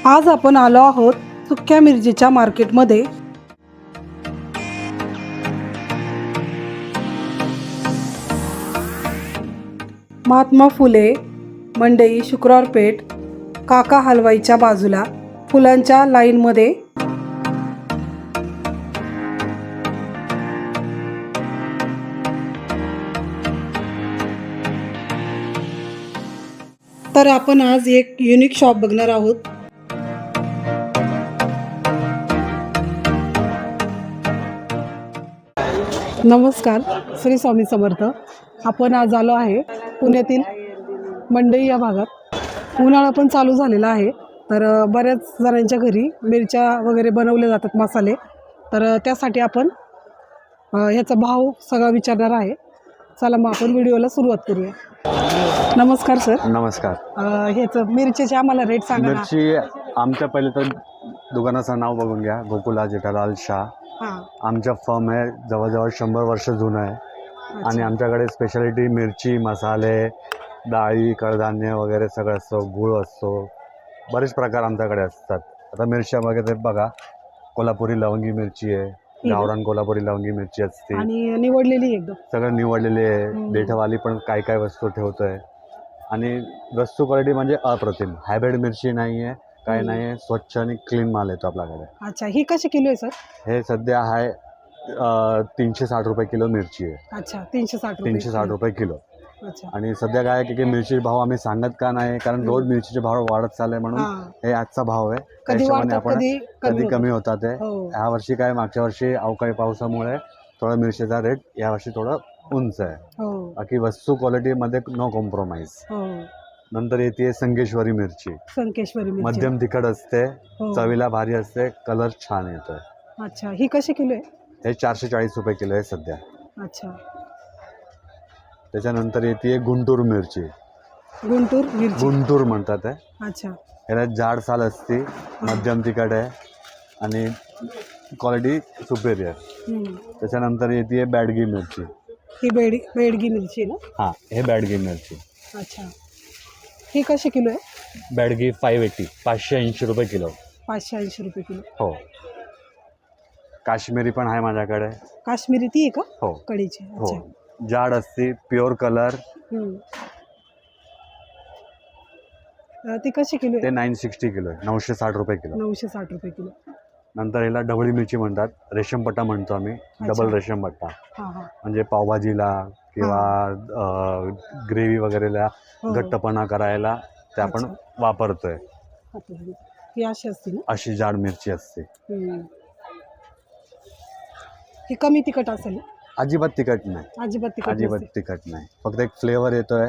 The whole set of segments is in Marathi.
आज आपण आलो आहोत सुक्या मिरचीच्या मार्केटमध्ये. महात्मा फुले मंडई शुक्रवार पेठ काका हलवाईच्या बाजूला फुलांच्या लाईनमध्ये तर आपण आज एक युनिक शॉप बघणार आहोत. नमस्कार, श्री स्वामी समर्थ. आपण आज आलो आहे पुण्यातील मंडई या भागात. उन्हाळा पण चालू झालेला आहे, तर बऱ्याच जणांच्या घरी मिरच्या वगैरे बनवले जातात, मसाले. तर त्यासाठी आपण ह्याचा भाव सगळा विचारणार आहे. चला मग आपण व्हिडिओला सुरुवात करूया. नमस्कार सर. नमस्कार. ह्याचं मिरचीचे आम्हाला रेट सांगा ना. मिरची आमच्या पहिले तर दुकानाचं नाव बघून घ्या, गोकुला जेठालाल शाह. हां. आमच्या फर्म आहे जवळजवळ 100 वर्ष जुनं आहे. आणि आमच्याकडे स्पेशालिटी मिरची, मसाले, डाळी, कडधान्य वगैरे सगळं असतं, गूळ असतो, बरेच प्रकार आमच्याकडे असतात. आता मिरच्या वगैरे बघा, कोल्हापुरी लवंगी मिरची आहे, गावरान कोल्हापुरी लवंगी मिरची असते आणि निवडलेली एकदम सगळं निवडलेली आहे. देठवाली पण काय काय वस्तू ठेवतोय. आणि वस्तू क्वालिटी म्हणजे अप्रतिम, हायब्रिड मिरची नाही आहे, काय नाही आहे, स्वच्छ आणि क्लीन माल येतो आपल्याकडे. अच्छा, ही कशी किलो आहे सर? हे सध्या आहे 360 रुपये किलो मिरची आहे. अच्छा, 360 360 रुपये किलो. अच्छा. आणि सध्या काय आहे की मिरची भाव आम्ही सांगत का नाही, कारण रोज मिरचीचे भाव वाढत चालले, म्हणून हे आजचा भाव आहे. कधी त्याच्यामुळे वाढतात, आपण कधी कमी होतात ते. हो. ह्या वर्षी काय, मागच्या वर्षी अवकाळी पावसामुळे थोडा मिरचीचा रेट या वर्षी थोडा उंच आहे. हो. बाकी वस्तू क्वालिटीमध्ये नो कॉम्प्रोमाइज. हो. नंतर येते संकेश्वरी मिरची. संकेश्वरी मिरची. मध्यम तिखट असते, हो. चवीला भारी असते, कलर छान येतोय. अच्छा, ही कशी किलो आहे? हे 440 रुपये किलो आहे सध्या. अच्छा. त्याच्यानंतर येते गुंटूर मिरची. गुंटूर मिरची. गुंटूर म्हणतात आहे. अच्छा. ह्याला जाड साल असते, मध्यम तिखट आहे आणि क्वालिटी सुपेरियर. त्याच्यानंतर येते बॅडगी मिरची. ही बेडगी मिरची ना? हां, हे बॅडगी मिरची. अच्छा, ही कशी किलो आहे? बॅडगी 580, 580 रुपये किलो. 580 रुपये किलो. हो. काश्मीरी पण आहे माझ्याकडे. काश्मीरी ती आहे का? हो. कढीची. हो, अच्छा. जाड असते, प्युअर कलर. ती कशी किलो ते आहे? 960 किलो आहे, 960 रुपये किलो. 960 रुपये किलो. नंतर ह्याला ढवळी मिरची म्हणतात, रेशमपट्टा म्हणतो आम्ही, डबल रेशमपट्टा. हां हां. म्हणजे पावभाजीला किंवा ग्रेव्ही वगैरेला घट्टपणा करायला ते आपण वापरतोय. ही अशी असते ना? अशी जाड मिरची असते. ही कमी तिखट असेल? अजिबात तिखट नाही, अजिबात तिखट अजिबात नसते. तिखट नाही. फक्त एक फ्लेवर येतोय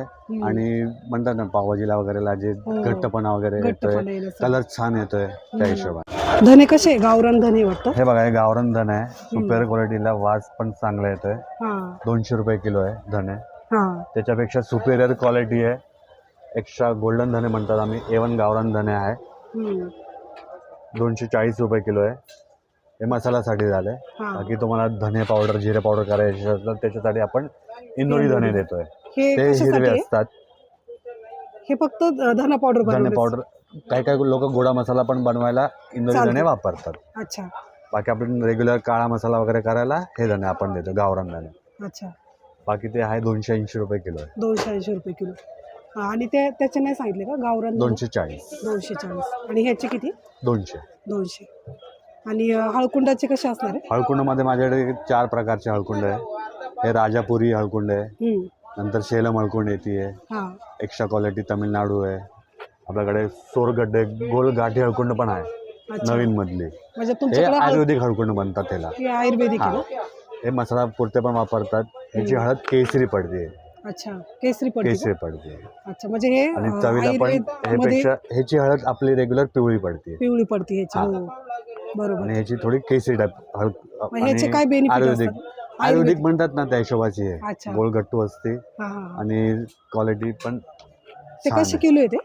आणि म्हणतात ना पावभाजीला वगैरेला जे घट्टपणा वगैरे येतोय, कलर छान येतोय त्या हिशोबाने. धने कसे? गावरान धने वाटतं. हे बघा, हे गावरान धन आहे, सुपर क्वालिटीला, वास पण चांगला येतोय. 200 रुपये किलो आहे धने. त्याच्यापेक्षा सुपेरियर क्वालिटी आहे, एक्स्ट्रा गोल्डन धने म्हणतात आम्ही, A1 गावरान धने आहे, 240 रुपये किलो आहे. हे मसाल्यासाठी झाले. बाकी तुम्हाला धने पावडर, जिरे पावडर करायचे असतात त्याच्यासाठी आपण इंदोरी धने देतोय. ते हिरवे असतात. हे फक्त धना पावडर. धने पावडर, काही काही लोक गोडा मसाला पण बनवायला इंदोरी धने वापरतात. अच्छा. बाकी आपण रेग्युलर काळा मसाला वगैरे करायला हे धने आपण देतो, गावरान धने. अच्छा. बाकी ते आहे 280 रुपये किलो आहे. 280 रुपये किलो. आणि त्याचे नाही सांगितले का गावरान? 240. 240. आणि ह्याचे किती? 200. 200. आणि हळकुंडाचे कसे असणार आहे? हळकुंडामध्ये माझ्याकडे 4 प्रकारचे हळकुंड आहे. हे राजापुरी हळकुंड आहे, नंतर शेलम हळकुंड येते, एक्स्ट्रा क्वालिटी तमिळनाडू आहे. आपल्याकडे सोरगड्डे गोल गाठी हळकुंड पण आहे नवीन मधली. हे आयुर्वेदिक हळकुंड बनतात. त्याला आयुर्वेदिक. हे मसाला पुरते पण वापरतात. ह्याची हळद केसरी पडते. अच्छा, केसरी पडते. अच्छा, म्हणजे हे आणि चवीला पण ह्यापेक्षा ह्याची हळद आपली रेग्युलर पिवळी पडते. ह्याची. बरोबर. आणि ह्याची थोडी केसरी टाईप हळद. ह्याचे काय बेनिफिट? आयुर्वेदिक म्हणतात ना त्या हिशोबाची आहे, गोलगट्टू असते आणि क्वालिटी पण. ते कसे किलो आहे?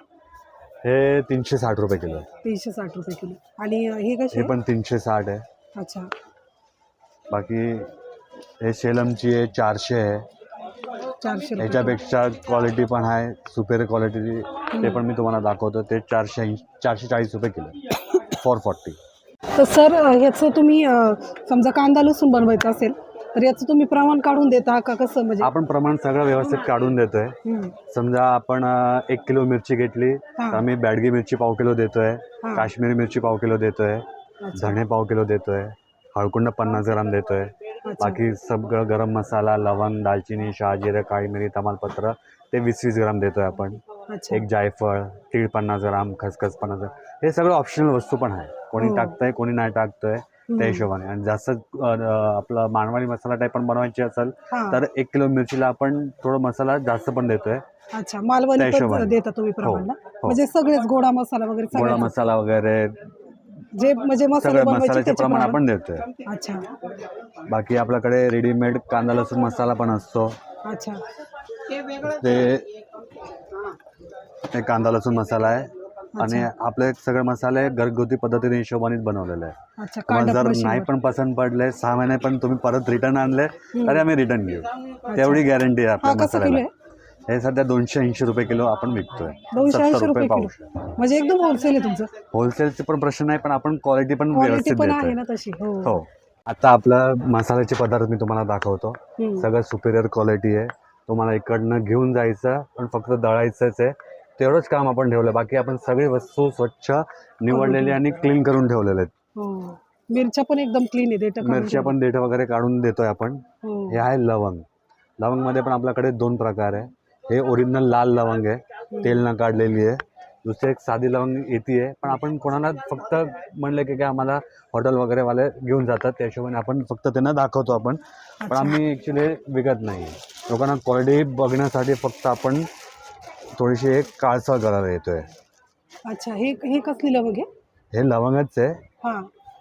हे 360 रुपये किलो. 360 रुपये किलो. आणि हे कसे? हे पण 360 आहे. अच्छा. बाकी हे शेलमची आहे, 400 आहे. 400. ह्याच्यापेक्षा क्वालिटी पण आहे, सुपेरियर क्वालिटी ते पण मी तुम्हाला दाखवतो. ते 440 रुपये किलो 440. तर सर ह्याचं तुम्ही समजा कांदा लसूण बनवायचा असेल तर याचं तुम्ही प्रमाण काढून देता का कसं म्हणजे? आपण प्रमाण सगळं व्यवस्थित काढून देतोय. हम्म. समजा आपण 1 किलो मिरची घेतली हा. तर आम्ही बॅडगी मिरची पाव किलो देतोय, हा. काश्मीरी मिरची पाव किलो देतोय, अच्छा. धणे पाव किलो देतोय, हळकुंड 50 ग्राम देतोय. अच्छा. बाकी सगळं गरम मसाला, लवंग, दालचिनी, शहाजिरे, काळी मिरी, तमालपत्र ते 20-20 ग्राम देतोय आपण. अच्छा. एक जायफळ, तीळ 50 ग्राम, खसखस 50 ग्राम. हे सगळं ऑप्शनल वस्तू पण आहे. कोणी हो. टाकतंय, कोणी नाही टाकतंय त्या हिशोबाने. आणि जास्त आपलं मानवाडी मसाला टाईप पण बनवायची असेल हा. तर 1 किलो मिरचीला आपण थोडं मसाला जास्त पण देतोय. अच्छा, मालवणी त्या पण हिशोबाने. देता तुम्ही प्रमाण ना? हो. म्हणजे सगळेच गोडा मसाला वगैरे गोडा सगळ्याच? मसाला वगैरे जे म्हणजे मसाले सगळं बनवायचे मसाल्याचे त्याचे प्रमाण आपण देतोय. अच्छा. बाकी आपल्याकडे रेडीमेड कांदा लसूण मसाला पण असतो. अच्छा. ते कांदा लसूण मसाला आहे. आणि आपले सगळे मसाले घरगुती पद्धतीने हिशोबानेच बनवलेले आहे. अच्छा. तुम्हाला जर कांदा नाही पण पसंत पडले 6 महिने पण तुम्ही परत रिटर्न आणले तरी आम्ही रिटर्न घेऊ. तेवढी गॅरंटी आहे आपल्या कसं किलो मसाल्याला. आहे? हे सध्या 280 रुपये किलो आपण विकतोय. 280 रुपये किलो पावशेर. म्हणजे एकदम होलसेल आहे तुमचं? होलसेलचे पण प्रश्न नाही, पण आपण क्वालिटी पण क्वालिटी व्यवस्थित पण देतोय. आहे ना तशी? हो. आता आपला मसाल्याचे पदार्थ मी तुम्हाला दाखवतो. सगळं सुपेरियर क्वालिटी आहे. तुम्हाला इकडनं घेऊन जायचं पण फक्त दळायचंच आहे. तेवढंच काम आपण ठेवलं. बाकी आपण सगळी वस्तू स्वच्छ निवडलेली आणि क्लीन करून ठेवलेले आहेत. हो. मिरच्या पण एकदम क्लीन आहे, देठ मिरच्या पण देठ वगैरे काढून देतोय आपण. हे आहे लवंग. लवंगमध्ये पण आपल्याकडे 2 प्रकार आहे. हे ओरिजिनल लाल लवंग आहे, तेल न काढलेली आहे. दुसरी एक साधी लवंग येते, पण आपण कोणाला फक्त म्हणलं की आम्हाला हॉटेल वगैरे वाले घेऊन जातात त्या हिशोबाने आपण फक्त त्यांना दाखवतो आपण. पण आम्ही ॲक्च्युली विकत नाही. लोकांना क्वालिटी बघण्यासाठी फक्त आपण थोडीशी एक काळसर करायला येतोय. अच्छा. हे कसली लवंग आहे? हे लवंगच आहे. हा.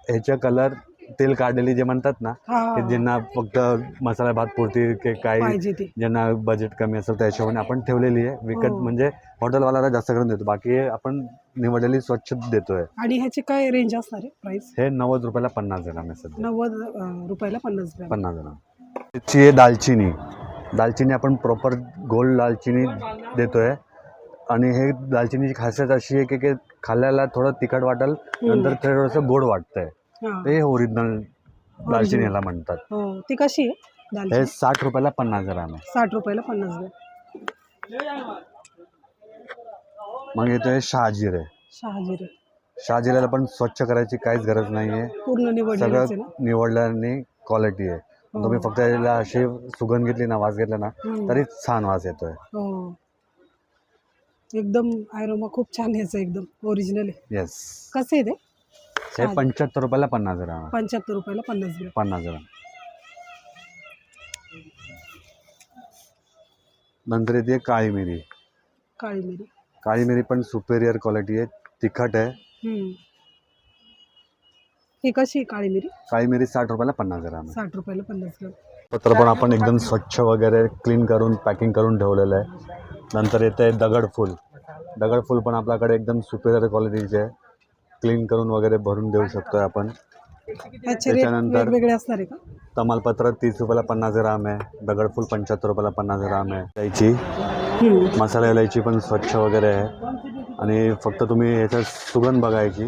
ह्याच्या कलर तेल काढलेली जे म्हणतात ना, हा. की ज्यांना फक्त मसाला भात पुरती की काही पाहिजे ती. ज्यांना बजेट कमी असेल त्या हिशोबाने आपण ठेवलेली आहे. विकत म्हणजे हॉटेलवाल्याला जास्त करून देतो. बाकी आपण निवडलेली स्वच्छ देतोय. आणि ह्याची काय रेंज असणार आहे प्राइस? हे 90 रुपयाला 50 ग्राम आहे सध्या. 90 रुपयाला 50 ग्रॅम. 50 ग्राम. त्याची आहे दालचिनी. दालचिनी आपण प्रॉपर गोल्ड दालचिनी देतोय. आणि हे दालचिनीची खासियत अशी आहे की खाल्ल्याला थोडं तिखट वाटेल, नंतर थोडंसं गोड वाटतंय. हे ओरिजिनल दालचिनी ह्याला म्हणतात. हो. ती कशी आहे हे दालचिनी? 60 रुपयाला 50 ग्राम आहे. 60 रुपयाला 50 ग्रॅम. मग येतोय शहाजिरे. शहाजिरे शहाजिऱ्याला पण स्वच्छ करायची काहीच गरज नाही आहे. पूर्ण निवडलेलं आहे सगळं ना? निवडल्याने क्वालिटी आहे. तुम्ही फक्त याला अशी सुगंध घेतली ना, वास घेतला ना, तरी छान वास येतोय. हो. एकदम आयरोमा खूप छान यायचं, एकदम ओरिजिनल आहे. येस. कसं आहे ते? हे 75 रुपयाला 50 ग्राम आहे. 75 रुपयाला 50 ग्रॅम. 50 ग्राम. नंतर येते काळी मिरी. काळी मिरी. काळी मिरी पण सुपेरियर क्वालिटी आहे, तिखट आहे. ही कशी आहे काळी मिरी? काळी मिरी 60 रुपयाला 50 ग्राम आहे. 60 रुपयाला 50 ग्रॅम. पत्र पण आपण एकदम स्वच्छ वगैरे क्लीन करून पॅकिंग करून ठेवलेलं आहे. नंतर येते दगडफूल. दगडफूल पण आपल्याकडे एकदम सुपेरियर क्वालिटीचे आहे. क्लीन करून वगैरे भरून देऊ शकतोय आपण. त्याच्यानंतर वेगवेगळे असणार आहे का? तमालपत्र 30 रुपयाला 50 ग्राम आहे. दगडफूल 75 रुपयाला 50 ग्राम आहे. इलायची, मसाला इलायची पण स्वच्छ वगैरे आहे. आणि फक्त तुम्ही याचा सुगंध बघायची.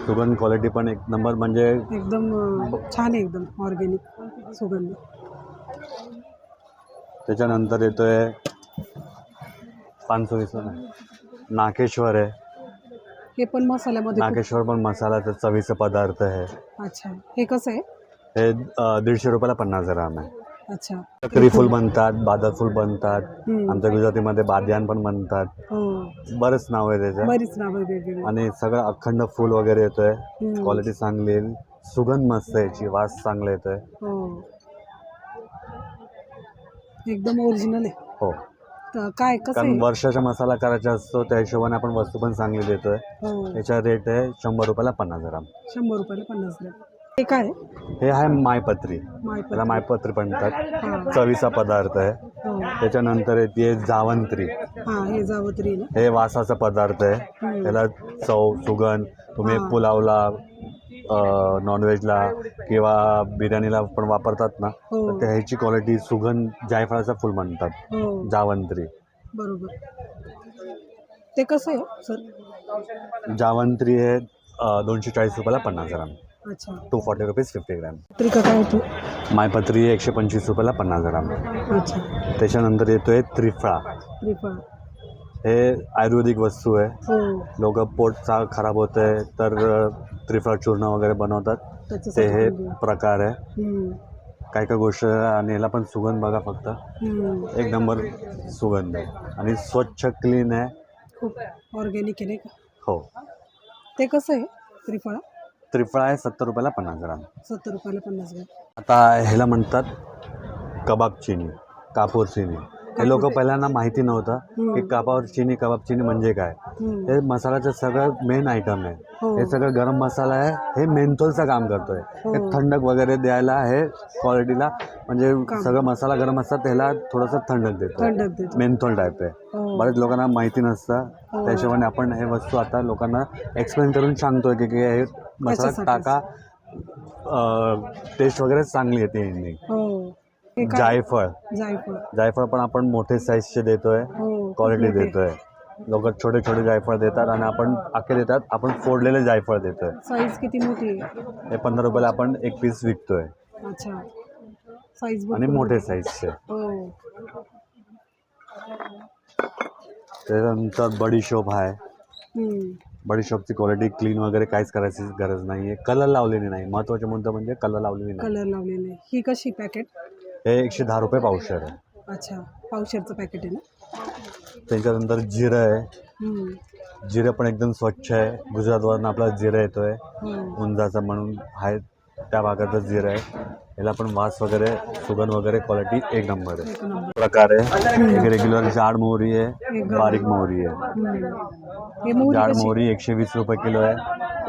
सुगंध क्वालिटी पण एक नंबर, म्हणजे एकदम छान आहे, एकदम ऑर्गॅनिक सुगंध. त्याच्यानंतर येतोय 520 नाकेश्वर आहे. हे पण मसाल्यामध्ये नाकेश्वर पण मसाल्याचा चवीचा पदार्थ आहे. अच्छा. हे कसं आहे? हे 150 रुपयाला 50 ग्राम आहे. अच्छा. चक्री फूल बनतात, बादल फूल बनतात, आमच्या गुजरातीमध्ये बाद्यान पण बनतात. बरेच नाव आहे त्याचे, बरीच नाव वेगवेगळी. आणि सगळं अखंड फूल वगैरे येतोय. क्वालिटी चांगली आहे, सुगंध मस्त आहे, याची वास चांगला येतोय. एकदम ओरिजिनल आहे. हो. काय कसं कारण आहे? वर्षाचा मसाला करायचा असतो त्या हिशोबाने आपण वस्तू पण चांगली देतोय. याचा रेट आहे 100 रुपयाला 50 ग्राम. 100 रुपयाला 50 ग्रॅम. हे काय आहे? हे आहे मायपत्री. त्याला मायपत्री म्हणतात, चवीचा पदार्थ आहे. त्याच्यानंतर येते जावंत्री. हे जावत्री ना? हे वासाचा पदार्थ आहे. त्याला चव सुगंध तुम्ही पुलावला, नॉनव्हेजला किंवा बिर्याणीला पण वापरतात ना, तर ह्याची क्वालिटी सुगंध जायफळाचं फूल म्हणतात, जावंत्री. बरोबर. ते कसं आहे सर? जावंत्री आहे 240 रुपयाला 50 ग्राम. अच्छा. 240 रुपीज 50 ग्राम. पत्रिका काय होतो? मायपत्री आहे 125 रुपयाला 50 ग्राम. अच्छा. त्याच्यानंतर येतोय त्रिफळा. त्रिफळ. हे आयुर्वेदिक वस्तू आहे. हो. लोक पोटचा खराब होत आहे तर त्रिफळा चूर्ण वगैरे बनवतात. ते त्याच्यासाठी हे पण घेऊ. प्रकार आहे. हम्म. काय काय गोष्ट आणि याला पण सुगंध बघा फक्त हम्म. एक नंबर सुगंध आहे आणि स्वच्छ क्लीन आहे. खूप ऑर्गॅनिक आहे नाही का? हो. ते कसं आहे त्रिफळा? त्रिफळा आहे 70 रुपयाला 50 ग्राम. 70 रुपयाला 50 ग्रॅम. आता ह्याला म्हणतात कबाब चिनी, कापूर चिनी. हे लोक पहिल्यांदा माहिती नव्हतं की कबाब चिनी म्हणजे काय. हम्म. हे मसाल्याचं सगळं मेन आयटम आहे. हो. हे सगळं गरम मसाला आहे. हे मेंथोलचं काम करतोय. हो. हे थंडक वगैरे द्यायला हे क्वालिटीला म्हणजे काम. सगळं मसाला गरम असतात त्याला थोडंसं थंडक देतो. थंडक देतो. मेंथोल टाईप आहे. हो. बरेच लोकांना माहिती नसतं. हो. त्या हिशोबाने आपण हे वस्तू आता लोकांना एक्सप्लेन करून सांगतोय की हे मसाला कशासाठी? टाका. टेस्ट वगैरे चांगली येते यांनी. हो. हे काय? जायफळ. जायफळ. जायफळ पण आपण मोठे साईजचे देतोय. हो. क्वालिटी मोठे. देतोय. लोक छोटे छोटे जायफळ देतात आणि आपण आखे देतात. आपण फोडलेले जायफळ देतोय. साईज किती मोठी आहे? हे 15 रुपयाला आपण एक पीस विकतोय अच्छा. साईज आणि मोठे साईजचे. हो. त्याच्यानंतर बडीशोप आहे. हम्म. बडीशोपची क्वालिटी क्लीन वगैरे काहीच करायची गरज नाही आहे. कलर लावलेली नाही. महत्त्वाचा मुद्दा म्हणजे कलर लावलेली नाही. कलर लावलेले. ही कशी पॅकेट? हे 110 रुपये पावशेर आहे. अच्छा. पावशेरचं पॅकेट आहे ना? त्याच्यानंतर जिरं आहे. हम्म. जिरं पण एकदम स्वच्छ आहे. गुजरातवरून आपला जिरं येतोय. हो. उंजाचा म्हणून आहे त्या भागातच जिरं आहे. याला पण वास वगैरे सुगंध वगैरे क्वालिटी एक नंबर आहे. एक नंबर. प्रकार आहे. एक रेग्युलर जाड मोहरी आहे. एक बारीक मोहरी आहे. हे मोहरी जाड कशी? मोहरी 120 रुपये किलो आहे.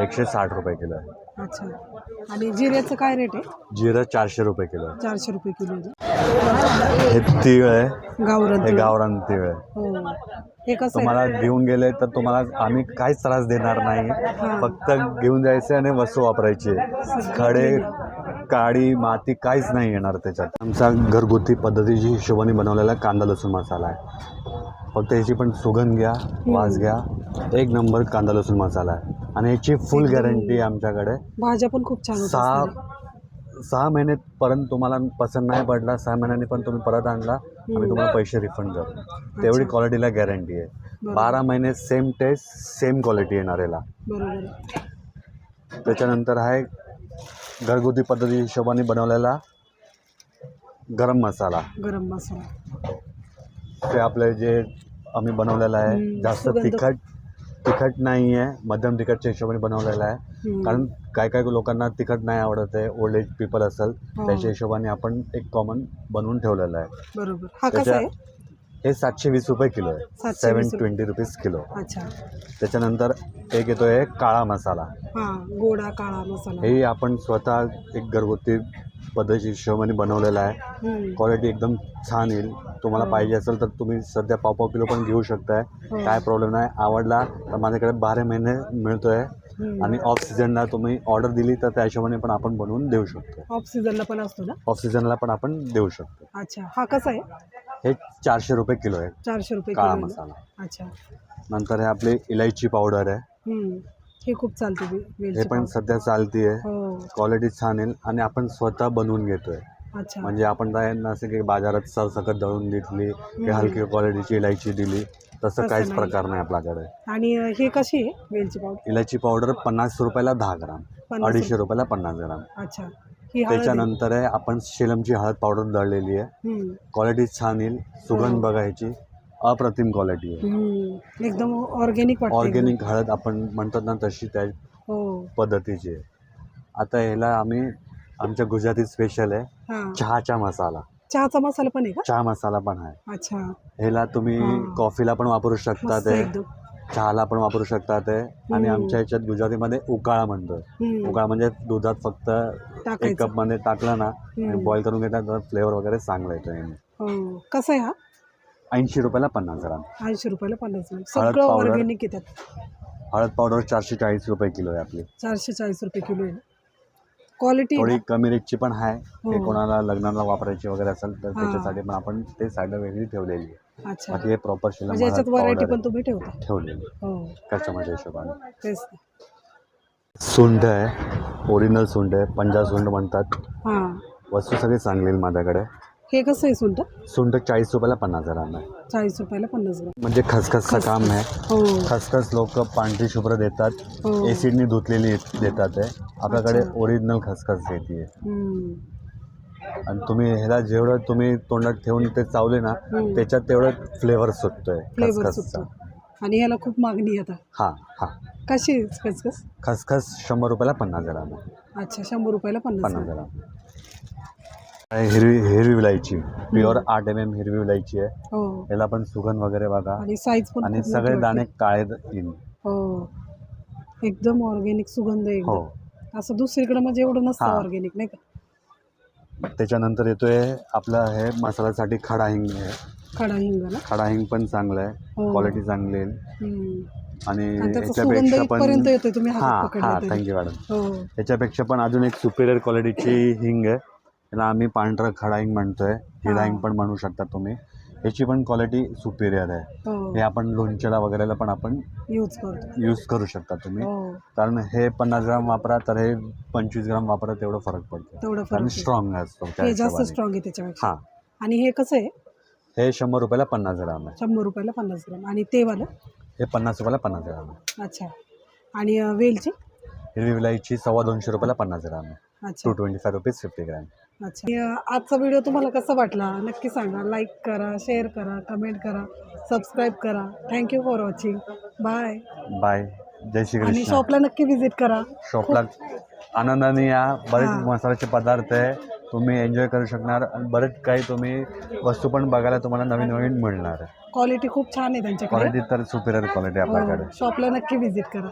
160 रुपये किलो आहे. अच्छा. आणि जिऱ्याचं काय रेट आहे? जिरं 400 रुपये किलो आहे. 400 रुपये किलो आहे ना? हे तीळ आहे. गावरान हे तीळ. गावरान तीळ आहे. हो. हे कसं आहे? तुम्हाला घेऊन गेले तर तुम्हाला आम्ही काहीच त्रास देणार नाही. फक्त घेऊन जायचं आणि वस्तू वापरायची. खडे काळी माती काहीच नाही येणार त्याच्यात. आमचा घरगुती पद्धतीची हिशोबाने बनवलेला कांदा लसूण मसाला आहे. फक्त याची पण सुगंध घ्या, वास घ्या. एक नंबर कांदा लसूण मसाला आहे आणि याची फुल गॅरंटी आहे आमच्याकडे. भाज्या पण खूप छान होतात. 6 महिन्यापर्यंत तुम्हाला पसंत नाही पडला 6 महिन्यांनी पण तुम्ही परत आणला आम्ही तुम्हाला पैसे रिफंड करू. तेवढी क्वालिटीला गॅरंटी आहे. 12 महिने सेम टेस्ट सेम क्वालिटी येणार याला. बरोबर. त्याच्यानंतर आहे घरगुती पद्धती हिशोबाने बनवलेला गरम मसाला. गरम मसाला. ते आपले जे आम्ही बनवलेलं आहे जास्त सुगंध. तिखट नाही आहे. मध्यम तिखटच्या हिशोबाने बनवलेला आहे. कारण काय काय लोकांना तिखट नाही आवडत आहे. ओल्ड एज पीपल असेल त्याच्या हिशोबाने आपण एक कॉमन बनवून ठेवलेलं आहे. बरोबर. हा कसा आहे? हे 720 रुपये किलो आहे. 720 रुपीज किलो. अच्छा. त्याच्यानंतर एक येतो आहे काळा मसाला. हा. गोडा काळा मसाला. हे आपण स्वतः एक घरगुती पद्धती हिशोबाने बनवलेला आहे. क्वालिटी एकदम छान येईल. तुम्हाला पाहिजे असेल तर तुम्ही सध्या पाव किलो पण घेऊ शकताय. काय प्रॉब्लेम नाही. आवडला तर माझ्याकडे 12 महिने मिळतोय आणि ऑफ सीझनला तुम्ही ऑर्डर दिली तर त्या हिशोबाने पण आपण बनवून देऊ शकतो. ऑफ सीझनला पण असतो ना? ऑफ सीझनला पण आपण देऊ शकतो. अच्छा. हा कसा आहे? हे 400 रुपये किलो आहे. 400 रुपये काळा किलो. मसाला. अच्छा. नंतर हे आपली इलायची पावडर आहे. हे खूप चालते. हे पण सध्या चालती आहे. हो. क्वालिटी छान येईल आणि आपण स्वतः बनवून घेतोय. अच्छा. म्हणजे आपण काय नसेल की बाजारात सरसकट दळून घेतली की हलकी क्वालिटीची इलायची दिली तसं काहीच नाही. प्रकार नाही आपल्याकडे. आणि हे कशी आहे वेलची पावडर? इलायची पावडर 50 रुपयाला 10 ग्राम. 250 रुपयाला 50 ग्राम. अच्छा. ही हळद आहे. त्याच्यानंतर आहे आपण शेलमची हळद पावडर दळलेली आहे. क्वालिटी छान येईल. सुगंध बघायची अप्रतिम क्वालिटी आहे. एकदम ऑर्गॅनिक वाटते. ऑर्गॅनिक हळद आपण म्हणतात ना तशी त्या पद्धतीची आहे. आता ह्याला आम्ही आमच्या गुजराती स्पेशल आहे चहाचा मसाला. चहाचा मसाला पण आहे का? चहा मसाला पण आहे. अच्छा. ह्याला तुम्ही कॉफीला पण वापरू शकता. ते चहाला पण वापरू शकता. ते आणि आमच्या ह्याच्यात गुजरातीमध्ये उकाळा म्हणतो. उकाळा म्हणजे दुधात फक्त 1 कप मध्ये टाकलं ना बॉईल करून घेतात तर फ्लेवर वगैरे चांगला येतो. कसं आहे हा? 80 रुपयाला 50 ग्राम. 80 रुपयाला 50 ग्राम. सगळं ऑर्गॅनिक येतात. हळद पावडर 440 रुपये किलो आहे आपली. 440 रुपये किलो आहे. क्वालिटी थोडी कमी रेटची पण आहे. कोणाला लग्नाला वापरायची वगैरे असेल तर त्याच्यासाठी पण आपण ते साईडला वेगळी ठेवलेली आहे. अच्छा, बाकी हे प्रॉपर शिला म्हणजे याच्यात महाराज व्हरायटी powder पण तुम्ही ठेवता. आहे. ठेवलेली हो, कस्टमरच्या हिशोबाने. तेच ना. सुंठ आहे, ओरिजिनल सुंठ आहे, पंजाब सुंठ म्हणतात. हां, वस्तू सगळी चांगली आहे माझ्याकडे. हे कसं आहे सुंठ? सुंठ 40 रुपयाला 50 ग्राम आहे. 40 रुपयाला 50 ग्राम. म्हणजे खसखसचं काम आहे. हो खसखस लोक पांढरी शुभ्र देतात, हो. एसिडनी धुतलेली देतात आहे. आपल्याकडे अच्छा. ओरिजिनल खसखस येते. हम्म. आणि तुम्ही ह्याला जेवढं तुम्ही तोंडात ठेवून ते चावले ना, त्याच्यात तेवढं फ्लेवर सुटतोय फ्लेवर खसखसचा. सुटतो आणि ह्याला खूप मागणी आहे आता. हां हां. कशी आहे खसखस? खसखस 100 रुपयाला 50 ग्राम आहे. अच्छा, 100 रुपयाला 50 50 ग्राम. ग्राम. हिरवी विलायची, प्युअर 8 mm हिरवी विलायची आहे. हो, याला पण सुगंध वगैरे बघा. आणि साईज पण आणि खूप सगळे मोठी दाणे वाटते. काळे येईल. हो, एकदम ऑर्गॅनिक सुगंध आहे हो. एकदम. असं दुसरीकडे म्हणजे एवढं नसतं हां. ऑर्गॅनिक, नाही का? त्याच्यानंतर येतोय आपला हे मसाल्यासाठी खडा हिंग आहे. खडा हिंगाला. खडा हिंग पण चांगला आहे, हो. क्वालिटी चांगली आहे. हम्म. आणि आणि त्याचा ह्याच्यापेक्षा सुगंध पण इथपर्यंत येतोय तुम्ही हातात हां पकडला हां, तरी. Thank you madam. हो, ह्याच्यापेक्षा पण अजून एक सुपिरियर क्वालिटीची हिंग आहे. त्याला आम्ही पांढरा खडा हिंग म्हणतोय, हिरा हिंग पण म्हणू शकता तुम्ही. ह्याची पण क्वालिटी सुपिरियर आहे. हो. हे आपण लोणच्याला वगैरेला पण आपण यूज करतो. यूज करू शकता तुम्ही. हो, कारण हे 50 ग्राम वापरा तर हे 25 ग्राम वापरा, तेवढं फरक पडतो. तेवढं कारण फरक आहे. स्ट्रॉंग असतो त्या हे जास्त हिशोबाने. स्ट्रॉंग आहे त्याच्यापेक्षा. हां. आणि हे कसं आहे? हे 100 रुपयाला 50 ग्राम आहे. 100 रुपयाला 50 ग्राम. आणि ते वालं? हे 50 रुपयाला 50 ग्राम आहे. अच्छा. आणि वेलची? हिरवी विलायची 250 रुपयाला 50 ग्राम आहे. अच्छा 225 रुपीज 50 ग्राम. अच्छा. आजचा व्हिडिओ तुम्हाला कसा वाटला नक्की सांगा. लाईक करा, शेअर करा, कमेंट करा, सबस्क्राईब करा. Thank you for watching. Bye. Bye. जय श्री आणि कृष्ण. शॉपला नक्की व्हिजिट करा. शॉपला आनंदाने या. बरेच हां. मसाल्याचे पदार्थ आहे, तुम्ही एन्जॉय करू शकणार. आणि बरेच काही तुम्ही वस्तू पण बघायला तुम्हाला नवीन नवीन मिळणार आहे. क्वालिटी खूप छान आहे त्यांच्याकडे. क्वालिटी तर सुपिरियर क्वालिटी आपल्याकडे. शॉपला नक्की व्हिजिट करा.